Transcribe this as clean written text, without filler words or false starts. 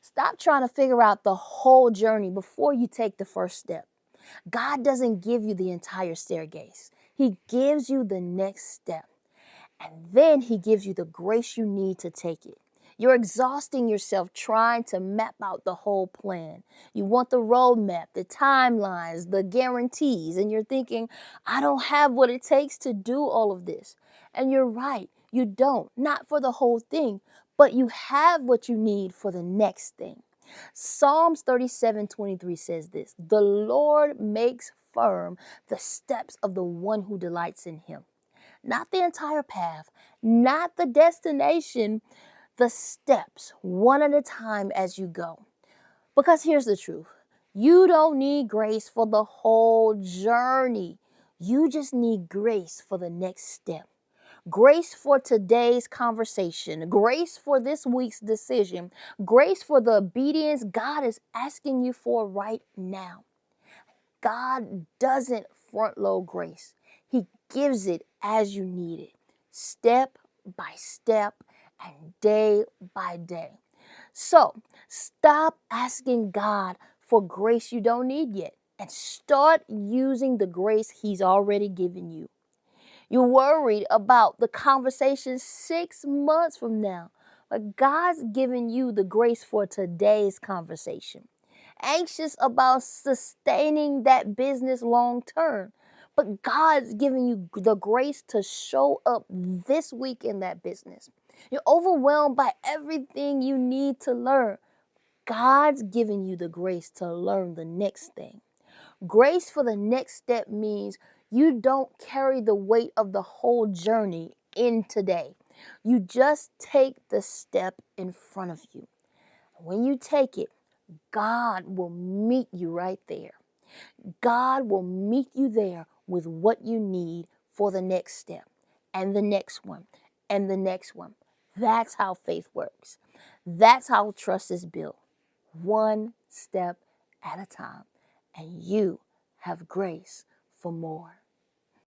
Stop trying to figure out the whole journey before you take the first step. God doesn't give you the entire staircase. He gives you the next step. And then he gives you the grace you need to take it. You're exhausting yourself trying to map out the whole plan. You want the roadmap, the timelines, the guarantees, and you're thinking, I don't have what it takes to do all of this. And you're right, you don't, not for the whole thing, but you have what you need for the next thing. Psalms 37:23 says this: The Lord makes firm the steps of the one who delights in him. Not the entire path, not the destination, the steps, one at a time as you go. Because here's the truth: you don't need grace for the whole journey. You just need grace for the next step. Grace for today's conversation, grace for this week's decision, grace for the obedience God is asking you for right now. God doesn't front load grace. He gives it as you need it, step by step and day by day. So stop asking God for grace you don't need yet and start using the grace He's already given you. You're worried about the conversation 6 months from now, but God's given you the grace for today's conversation. Anxious about sustaining that business long term, but God's giving you the grace to show up this week in that business. You're overwhelmed by everything you need to learn. God's giving you the grace to learn the next thing. Grace for the next step means you don't carry the weight of the whole journey in today. You just take the step in front of you. When you take it, God will meet you right there. God will meet you there with what you need for the next step and the next one and the next one. That's how faith works. That's how trust is built, one step at a time. And you have grace for more.